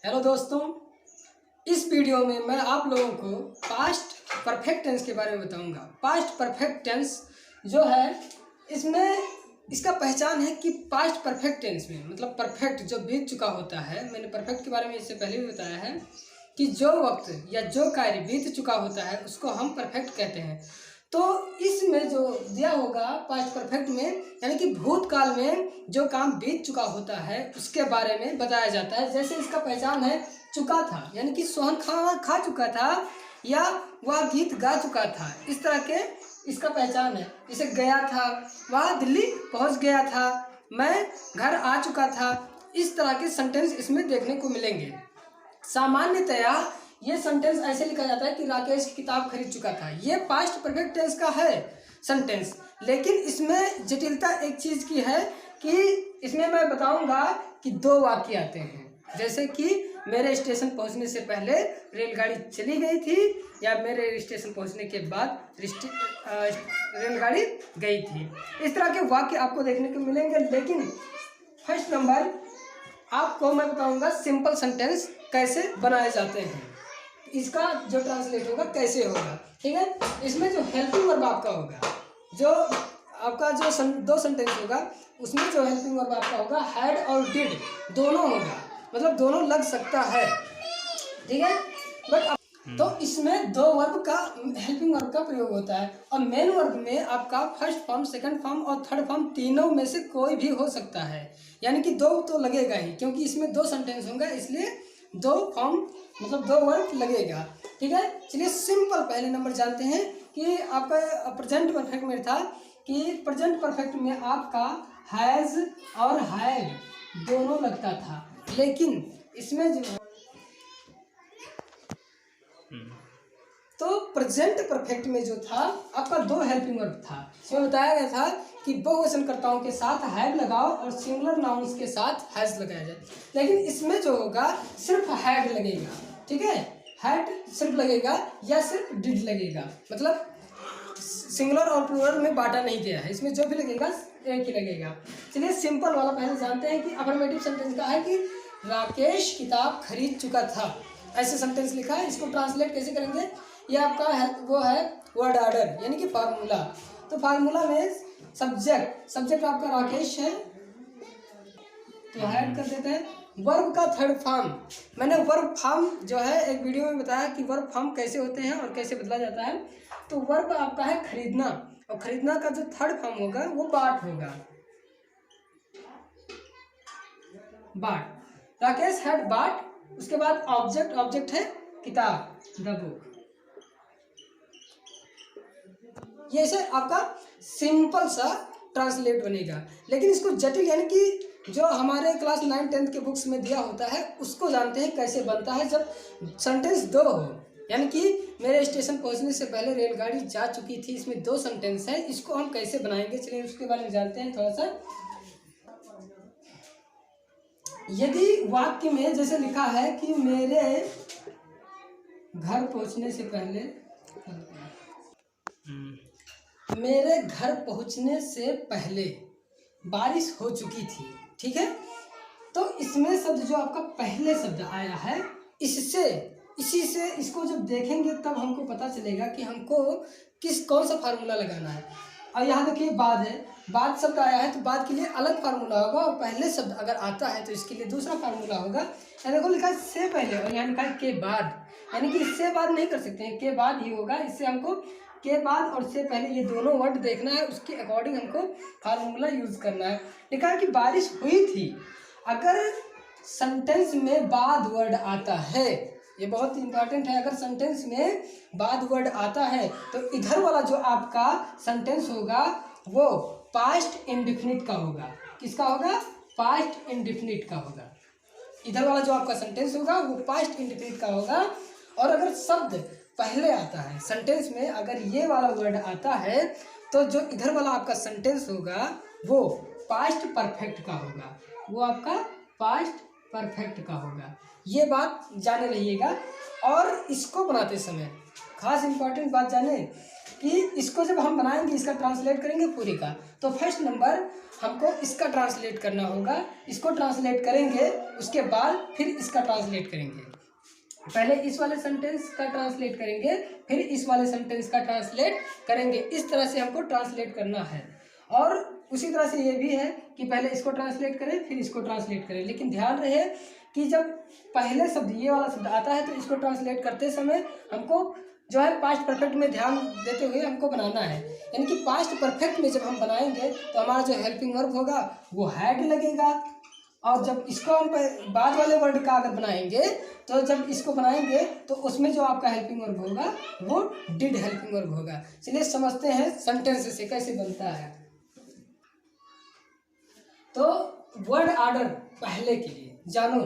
Hello दोस्तों, इस video में मैं आप लोगों को पास्ट परफेक्ट टेंस के बारे में बताऊंगा। पास्ट परफेक्ट टेंस जो है इसमें इसका पहचान है कि पास्ट परफेक्ट टेंस में मतलब परफेक्ट जो बीत चुका होता है। मैंने परफेक्ट के बारे में इससे पहले भी बताया है कि जो वक्त या जो कार्य बीत चुका होता है उसको हम परफेक्ट कहते हैं। तो इसमें जो दिया होगा पास्ट परफेक्ट में यानी कि भूतकाल में जो काम बीत चुका होता है उसके बारे में बताया जाता है। जैसे इसका पहचान है चुका था, यानी कि सोहन खाना खा चुका था या वह गीत गा चुका था, इस तरह के इसका पहचान है। जैसे गया था, वह दिल्ली पहुंच गया था, मैं घर आ चुका था, इस तरह के सेंटेंस इसमें देखने को मिलेंगे। सामान्यतया ये सेंटेंस ऐसे लिखा जाता है कि राकेश की किताब खरीद चुका था। ये पास्ट परफेक्ट टेंस का है सेंटेंस, लेकिन इसमें जटिलता एक चीज़ की है कि इसमें मैं बताऊंगा कि दो वाक्य आते हैं। जैसे कि मेरे स्टेशन पहुंचने से पहले रेलगाड़ी चली गई थी या मेरे स्टेशन पहुंचने के बाद रेलगाड़ी गई थी। इस तरह के वाक्य आपको देखने को मिलेंगे। लेकिन फर्स्ट नंबर आपको मैं बताऊंगा सिंपल सेंटेंस कैसे बनाए जाते हैं, इसका जो ट्रांसलेट होगा कैसे होगा। ठीक है, इसमें जो हेल्पिंग वर्ब आपका होगा, जो आपका जो दो सेंटेंस होगा उसमें जो हेल्पिंग वर्ब आपका होगा हैड और डिड दोनों होगा, मतलब दोनों लग सकता है। ठीक है, बट तो इसमें दो वर्ब का हेल्पिंग वर्ब का प्रयोग होता है और मेन वर्ब में आपका फर्स्ट फॉर्म, सेकंड फॉर्म और थर्ड फॉर्म तीनों में से कोई भी हो सकता है। यानी कि दो तो लगेगा ही, क्योंकि इसमें दो सेंटेंस होंगे इसलिए दो फॉर्म मतलब दो वर्ब लगेगा। ठीक है, चलिए सिंपल पहले नंबर जानते हैं कि आपका प्रेजेंट परफेक्ट में था कि प्रेजेंट परफेक्ट में आपका हैज़ और हैड दोनों लगता था, लेकिन इसमें जो तो प्रेजेंट परफेक्ट में जो था आपका दो हेल्पिंग वर्ब था। इसमें बताया गया था कि बहुवचनकर्ताओं के साथ हैड लगाओ और सिंगुलर नाउन्स के साथ हैज लगाया जाए, लेकिन इसमें जो होगा सिर्फ हैड लगेगा। ठीक है, हैड सिर्फ लगेगा या सिर्फ डिड लगेगा, मतलब सिंगुलर और प्लूरल में बांटा नहीं गया है, इसमें जो भी लगेगा एक ही लगेगा। चलिए सिंपल वाला पहले जानते हैं कि अफर्मेटिव सेंटेंस का है कि राकेश किताब खरीद चुका था, ऐसे सेंटेंस लिखा है। इसको ट्रांसलेट कैसे करेंगे, ये आपका है वो है वर्ड ऑर्डर यानी कि फार्मूला। तो फार्मूला में सब्जेक्ट आपका राकेश है तो ऐड कर देते हैं। वर्ब का थर्ड फॉर्म, मैंने वर्ब फॉर्म जो है एक वीडियो में बताया कि वर्ब फॉर्म कैसे होते हैं और कैसे बदला जाता है। तो वर्ब आपका है खरीदना और खरीदना का जो थर्ड फॉर्म होगा वो बाट होगा, बाट। राकेश हैड बाट, उसके बाद ऑब्जेक्ट है किताब, द बुक। ये ऐसे आपका सिंपल सा ट्रांसलेट बनेगा। लेकिन इसको जटिल यानी कि जो हमारे क्लास 9-10 के बुक्स में दिया होता है उसको जानते हैं कैसे बनता है। जब सेंटेंस दो हो, यानी कि मेरे स्टेशन पहुंचने से पहले रेलगाड़ी जा चुकी थी, इसमें दो सेंटेंस है, इसको हम कैसे बनाएंगे चलिए उसके बारे में जानते हैं थोड़ा सा। यदि वाक्य में जैसे लिखा है कि मेरे घर पहुंचने से पहले, मेरे घर पहुंचने से पहले बारिश हो चुकी थी। ठीक है, तो इसमें शब्द जो आपका पहले शब्द आया है इसी से इसको जब देखेंगे तब हमको पता चलेगा कि हमको कौन सा फार्मूला लगाना है। और यहाँ देखिए बाद है, बाद शब्द आया है तो बाद के लिए अलग फार्मूला होगा और पहले शब्द अगर आता है तो इसके लिए दूसरा फार्मूला होगा। देखो लिखा है से पहले और यहाँ लिखा है के बाद, यानी कि इससे बाद नहीं कर सकते हैं, के बाद ही होगा। इससे हमको के बाद और से पहले ये दोनों वर्ड देखना है, उसके अकॉर्डिंग हमको फार्मूला यूज करना है। लिखा है कि बारिश हुई थी। अगर सेंटेंस में बाद वर्ड आता है, ये बहुत इंपॉर्टेंट है, अगर सेंटेंस में बाद वर्ड आता है तो इधर वाला जो आपका सेंटेंस होगा वो पास्ट इंडेफिनिट का होगा। किसका होगा, पास्ट इंडेफिनिट का होगा। इधर वाला जो आपका सेंटेंस होगा वो पास्ट इंडेफिनिट का होगा। और अगर शब्द पहले आता है सेंटेंस में, अगर ये वाला वर्ड आता है तो जो इधर वाला आपका सेंटेंस होगा वो पास्ट परफेक्ट का होगा, वो आपका पास्ट परफेक्ट का होगा। ये बात जाने रहिएगा। और इसको बनाते समय खास इंपॉर्टेंट बात जाने कि इसको जब हम बनाएंगे, इसका ट्रांसलेट करेंगे पूरी का, तो फर्स्ट नंबर हमको इसका ट्रांसलेट करना होगा। इसको ट्रांसलेट करेंगे, उसके बाद फिर इसका ट्रांसलेट करेंगे। पहले इस वाले सेंटेंस का ट्रांसलेट करेंगे, फिर इस वाले सेंटेंस का ट्रांसलेट करेंगे। इस तरह से हमको ट्रांसलेट करना है। और उसी तरह से ये भी है कि पहले इसको ट्रांसलेट करें, फिर इसको ट्रांसलेट करें। लेकिन ध्यान रहे कि जब पहले शब्द ये वाला शब्द आता है तो इसको ट्रांसलेट करते समय हमको जो है पास्ट परफेक्ट में ध्यान देते हुए हमको बनाना है। यानी कि पास्ट परफेक्ट में जब हम बनाएंगे तो हमारा जो हेल्पिंग वर्ब होगा वो हैड लगेगा। और जब इसको हम बाद वाले वर्ड का अगर बनाएंगे तो जब इसको बनाएंगे तो उसमें जो आपका हेल्पिंग वर्ब होगा वो डिड हेल्पिंग वर्ब होगा। चलिए समझते हैं सेंटेंस से कैसे बनता है। तो वर्ड ऑर्डर पहले के लिए जानो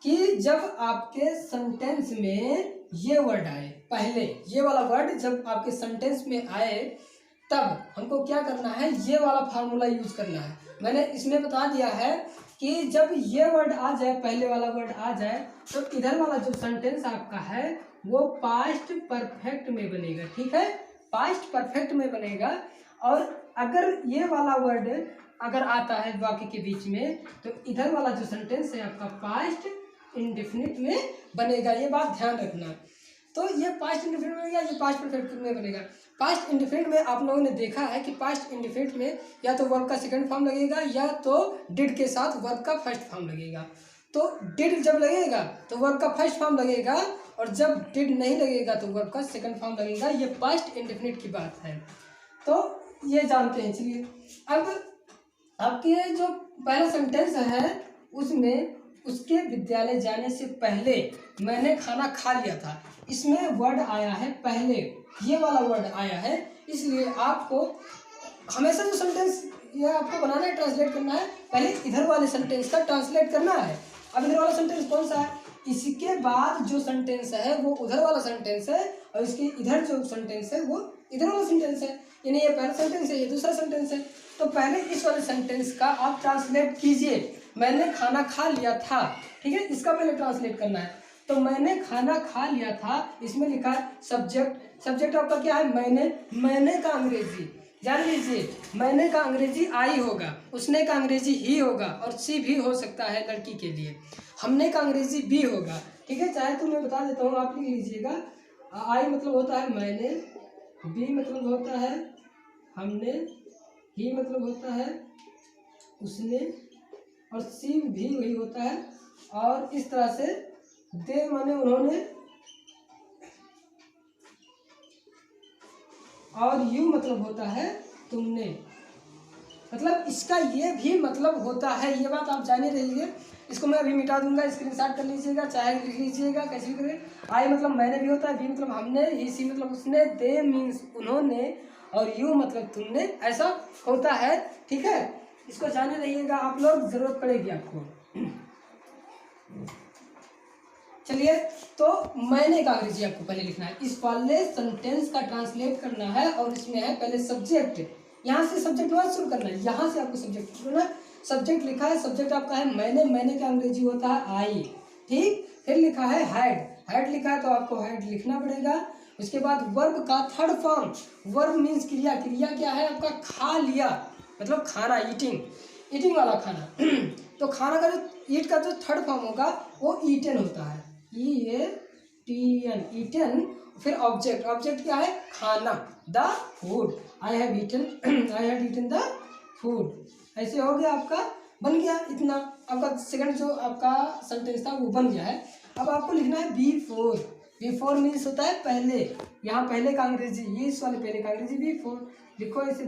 कि जब आपके सेंटेंस में ये वर्ड आए, पहले ये वाला वर्ड जब आपके सेंटेंस में आए तब हमको क्या करना है, ये वाला फार्मूला यूज करना है। मैंने इसमें बता दिया है कि जब ये वर्ड आ जाए, पहले वाला वर्ड आ जाए, तो इधर वाला जो सेंटेंस आपका है वो पास्ट परफेक्ट में बनेगा। ठीक है, पास्ट परफेक्ट में बनेगा। और अगर ये वाला वर्ड अगर आता है वाक्य के बीच में तो इधर वाला जो सेंटेंस है आपका पास्ट इंडेफिनिट में बनेगा। ये बात ध्यान रखना। तो ये पास्ट इंडेफिनिट बनेगा, ये पास्ट परफेक्ट में बनेगा। पास्ट इंडेफिनिट में आप लोगों ने देखा है कि पास्ट इंडेफिनिट में या तो वर्ब का सेकंड फॉर्म लगेगा या तो डिड के साथ वर्ब का फर्स्ट फॉर्म लगेगा। तो डिड जब लगेगा तो वर्ब का फर्स्ट फॉर्म लगेगा, और जब डिड नहीं लगेगा तो वर्ब का सेकंड फॉर्म लगेगा। ये पास्ट इंडेफिनिट की बात है, तो ये जानते हैं। चलिए अब आपके जो पहला सेंटेंस है उसमें उसके विद्यालय जाने से पहले मैंने खाना खा लिया था, इसमें वर्ड आया है पहले, ये वाला वर्ड आया है। इसलिए आपको हमेशा जो सेंटेंस ये आपको बनाना है, ट्रांसलेट करना है, पहले इधर वाले सेंटेंस का ट्रांसलेट करना है। अब इधर वाला सेंटेंस कौन सा है, इसके बाद जो सेंटेंस है वो उधर वाला सेंटेंस है, और इसके इधर जो सेंटेंस है वो इधर वाला सेंटेंस है। यानी ये पहला सेंटेंस है, ये दूसरा सेंटेंस है। तो पहले इस वाले सेंटेंस का आप ट्रांसलेट कीजिए, मैंने खाना खा लिया था। ठीक है, इसका पहले ट्रांसलेट करना है। तो मैंने खाना खा लिया था, इसमें लिखा है सब्जेक्ट। सब्जेक्ट आपका क्या है, मैंने का अंग्रेजी जान लीजिए, मैंने का अंग्रेजी आई होगा, उसने का अंग्रेजी ही होगा, और सी भी हो सकता है लड़की के लिए। हमने का अंग्रेजी भी होगा। ठीक है, चाहे तो मैं बता देता हूँ, आप लिख लीजिएगा। आई मतलब होता है मैंने, बी मतलब होता है हमने, ही मतलब होता है उसने, और सी भी वही होता है। और इस तरह से दे माने उन्होंने, और यू मतलब होता है तुमने। मतलब इसका ये भी मतलब होता है, ये बात आप जाने रहिए। इसको मैं अभी मिटा दूंगा, स्क्रीनशॉट कर लीजिएगा, चाहे लिख लीजिएगा, कैसे भी करें। आई मतलब मैंने भी होता है, बी मतलब हमने, ही सी मतलब उसने, दे मीन्स उन्होंने, और यू मतलब तुमने, ऐसा होता है। ठीक है, इसको जाने रहिएगा आप लोग, जरूरत पड़ेगी आपको। चलिए, तो मैंने का अंग्रेजी आपको पहले लिखना है, इस वाले सेंटेंस का ट्रांसलेट करना है। और इसमें है पहले सब्जेक्ट, यहाँ से सब्जेक्ट वर्ड शुरू करना है, यहाँ से आपको सब्जेक्ट शुरू करना है। सब्जेक्ट लिखा है, सब्जेक्ट आपका है मैंने का अंग्रेजी होता है आई। ठीक, फिर लिखा है हैड लिखा है तो आपको हैड लिखना पड़ेगा। उसके बाद वर्ब का थर्ड फॉर्म, वर्ब मीन्स क्रिया, क्रिया क्या है आपका, खा लिया मतलब खाना, ईटिंग वाला खाना। तो खाना का जो ईट का जो थर्ड फॉर्म होगा वो ईटन होता है, ईटन। फिर ऑब्जेक्ट क्या है, खाना, the food, I have eaten the food. ऐसे हो गया, आपका बन गया इतना। आपका सेकंड जो आपका सेंटेंस था वो बन गया है। अब आपको लिखना है बिफोर मीन्स होता है पहले, यहाँ पहले का अंग्रेजी, ये इस वाले पहले का अंग्रेजी बिफोर, लिखो इसे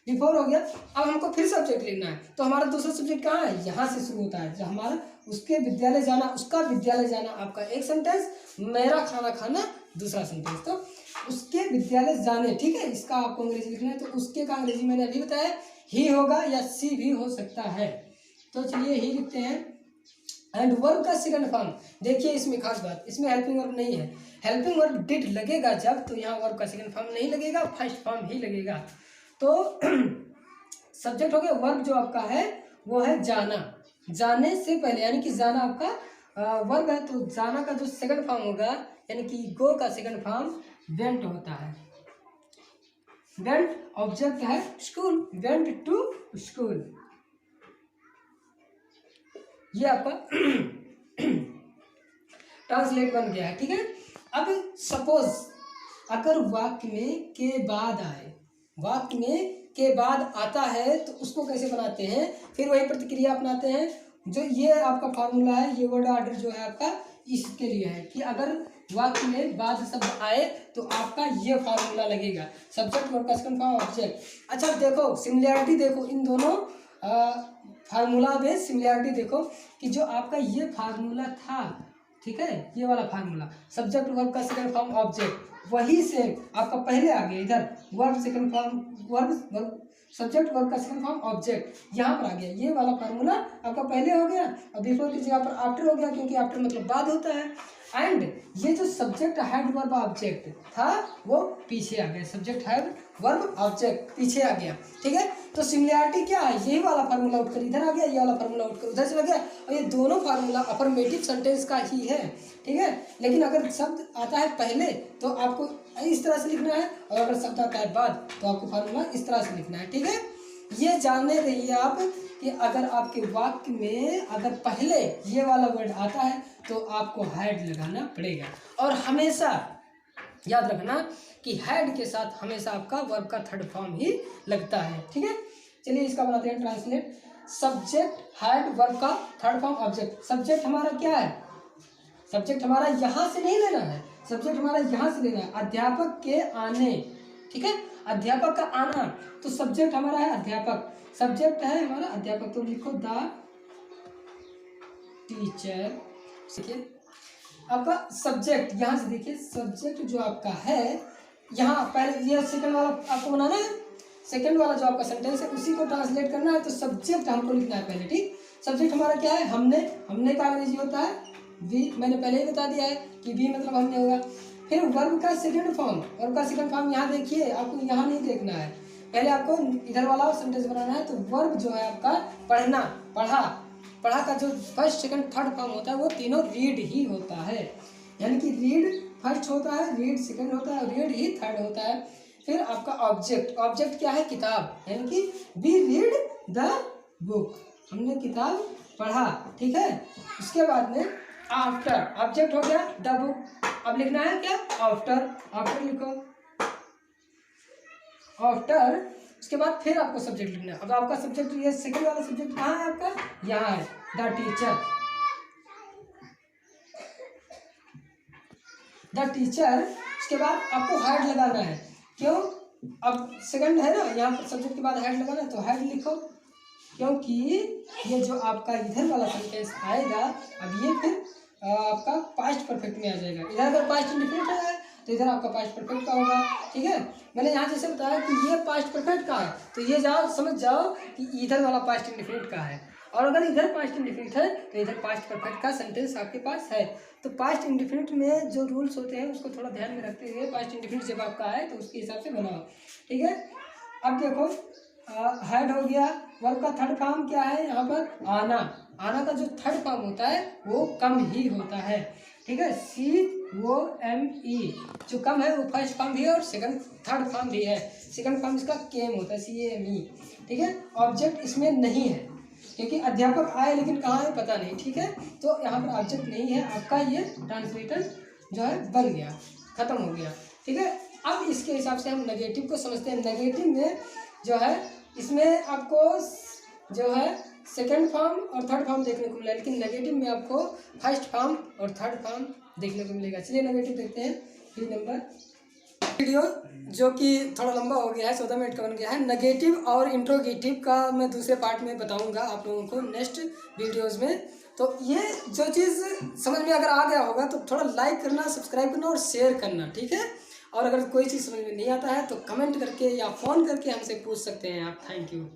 बिफोर हो गया। अब हमको फिर सब्जेक्ट लिखना है, तो हमारा दूसरा सब्जेक्ट कहाँ है, यहाँ से शुरू होता है, जो हमारा उसके विद्यालय जाना, उसका विद्यालय जाना आपका एक सेंटेंस, मेरा खाना खाना दूसरा सेंटेंस। तो उसके विद्यालय जाने, ठीक है, इसका आपको अंग्रेजी लिखना है। तो उसके का अंग्रेजी मैंने अभी बताया, ही होगा या सी भी हो सकता है। तो चलिए ही लिखते हैं। एंड वर्ब का सेकंड फॉर्म, देखिए इसमें खास बात, इसमें हेल्पिंग वर्ब नहीं है। हेल्पिंग वर्ब डिड लगेगा जब, तो यहाँ वर्ब का सेकंड फॉर्म नहीं लगेगा, फर्स्ट फॉर्म ही लगेगा। तो सब्जेक्ट हो गया, वर्ब जो आपका है वो है जाना, जाने से पहले, यानी कि जाना आपका वर्ब है, तो जाना का जो सेकंड फॉर्म होगा, यानी कि गो का सेकंड फॉर्म वेंट होता है। वेंट ऑब्जेक्ट है स्कूल, वेंट टू स्कूल। ये आपका ट्रांसलेट बन गया है, ठीक है। अब सपोज अगर वाक्य में के बाद आए, वाक्य में के बाद आता है तो उसको कैसे बनाते हैं, फिर वही प्रतिक्रिया अपनाते हैं। जो ये आपका फार्मूला है, ये वर्ड ऑर्डर जो है आपका इसके लिए है कि अगर वाक्य में बाद शब्द आए तो आपका ये फार्मूला लगेगा, सब्जेक्ट वर्ब का सेकंड फॉर्म ऑब्जेक्ट। अच्छा देखो सिमिलैरिटी, देखो इन दोनों फार्मूला में सिमिलैरिटी देखो कि जो आपका ये फार्मूला था, ठीक है, ये वाला फार्मूला सब्जेक्ट वर्ब का सेकंड फॉर्म ऑब्जेक्ट, वही से आपका पहले आ गया इधर verb second form verb subject verb का सेकंड फॉर्म ऑब्जेक्ट यहाँ पर आ गया। ये वाला फार्मूला आपका पहले हो गया और बिफोर की जगह पर आफ्टर हो गया, क्योंकि आफ्टर मतलब बाद होता है। एंड ये जो सब्जेक्ट हेड वर्ब ऑब्जेक्ट था वो पीछे आ गया, सब्जेक्ट हेड वर्ब ऑब्जेक्ट पीछे आ गया, ठीक है। तो सिमिलैरिटी क्या है, यही वाला फार्मूला उठकर इधर आ गया, ये वाला फार्मूला उठकर उधर चला गया, और ये दोनों फार्मूला अफर्मेटिव सेंटेंस का ही है, ठीक है। लेकिन अगर शब्द आता है पहले तो आपको इस तरह से लिखना है, और अगर शब्द आता है बाद तो आपको फार्मूला इस तरह से लिखना है, ठीक है। ये जानने रहिए आप कि अगर आपके वाक्य में अगर पहले ये वाला वर्ड आता है तो आपको हेड लगाना पड़ेगा, और हमेशा याद रखना कि हेड के साथ हमेशा आपका वर्ब का थर्ड फॉर्म ही लगता है, ठीक है। चलिए इसका बनाते हैं ट्रांसलेट। सब्जेक्ट हेड वर्ब का थर्ड फॉर्म ऑब्जेक्ट। सब्जेक्ट हमारा क्या है, सब्जेक्ट हमारा यहाँ से नहीं लेना है, सब्जेक्ट हमारा यहाँ से लेना है, अध्यापक के आने, ठीक है, अध्यापक का आना। तो सब्जेक्ट हमारा है अध्यापक, सब्जेक्ट है हमारा अध्यापक, तो लिखो द टीचर। देखिए आपका सब्जेक्ट यहाँ से, देखिए सब्जेक्ट जो आपका है यहाँ पहले ये सेकंड वाला आपको बनाना है, सेकंड वाला जो आपका सेंटेंस है उसी को ट्रांसलेट करना है। तो सब्जेक्ट हमको लिखना है पहले, ठीक। सब्जेक्ट हमारा क्या है, हमने का अंग्रेजी होता है वी, मैंने पहले ही बता दिया है कि वी मतलब हमने होगा। फिर वर्ब का सेकंड फॉर्म, वर्ब का सेकंड फॉर्म यहाँ देखिए, आपको यहाँ नहीं देखना है, पहले आपको इधर वाला सेंटेंस बनाना है। तो वर्ब जो है आपका पढ़ना, पढ़ा का जो फर्स्ट सेकंड थर्ड फॉर्म होता है वो तीनों रीड ही होता है, यानी कि रीड फर्स्ट होता है, रीड सेकंड होता है, रीड ही थर्ड होता है। फिर आपका ऑब्जेक्ट, ऑब्जेक्ट क्या है, किताब, यानी कि वी रीड द बुक, हमने किताब पढ़ा, ठीक है। उसके बाद में आफ्टर, ऑब्जेक्ट हो गया द बुक, अब लिखना है क्या आफ्टर, आफ्टर लिखो आफ्टर। उसके बाद फिर आपको सब्जेक्ट लिखना है। अब आपका सब्जेक्ट ये सेकंड वाला सब्जेक्ट कहाँ है आपका, यहाँ है द टीचर, द टीचर। उसके बाद आपको हेड लगाना है, क्यों, अब सेकंड है ना, यहाँ पर सब्जेक्ट के बाद हेड लगाना है, तो हेड लिखो, क्योंकि ये जो आपका इधर वाला सेंटेंस आएगा अब ये फिर आपका पास्ट परफेक्ट में आ जाएगा। इधर अगर पास्ट इंडिफिनिट है तो इधर आपका पास्ट परफेक्ट का होगा, ठीक है। मैंने यहाँ जैसे बताया कि ये पास्ट परफेक्ट का है, तो ये जाओ समझ जाओ कि इधर वाला पास्ट इंडिफिनिट का है, और अगर इधर पास्ट इंडिफिनिट है तो इधर पास्ट परफेक्ट का सेंटेंस आपके पास है। तो पास्ट इंडिफिनिट में जो रूल्स होते हैं उसको थोड़ा ध्यान में रखते हुए पास्ट इंडिफिनिट जब आपका आए तो उसके हिसाब से बनाओ, ठीक है। अब देखो हेड हो गया, वर्ब का थर्ड फॉर्म क्या है यहाँ पर, आना, आना का जो थर्ड फॉर्म होता है वो कम ही होता है, ठीक है, COME, जो कम है वो फर्स्ट फॉर्म भी है और सेकंड थर्ड फॉर्म भी है, सेकंड फॉर्म इसका केम होता है CAME, ठीक है। ऑब्जेक्ट इसमें नहीं है क्योंकि अध्यापक आए लेकिन कहाँ है पता नहीं, ठीक है, तो यहाँ पर ऑब्जेक्ट नहीं है, आपका ये ट्रांसलेटर जो है बन गया, खत्म हो गया, ठीक है। अब इसके हिसाब से हम नेगेटिव को समझते हैं। नेगेटिव में जो है इसमें आपको जो है सेकंड फॉर्म और थर्ड फॉर्म देखने को मिला, लेकिन नेगेटिव में आपको फर्स्ट फॉर्म और थर्ड फॉर्म देखने को मिलेगा। चलिए नेगेटिव देखते हैं। 3 नंबर वीडियो जो कि थोड़ा लंबा हो गया है, 14 मिनट का बन गया है। नेगेटिव और इंट्रोगेटिव का मैं दूसरे पार्ट में बताऊंगा आप लोगों को नेक्स्ट वीडियोस में। तो ये जो चीज़ समझ में अगर आ गया होगा तो थोड़ा लाइक करना, सब्सक्राइब करना और शेयर करना, ठीक है। और अगर कोई चीज़ समझ में नहीं आता है तो कमेंट करके या फ़ोन करके हमसे पूछ सकते हैं आप। Thank you.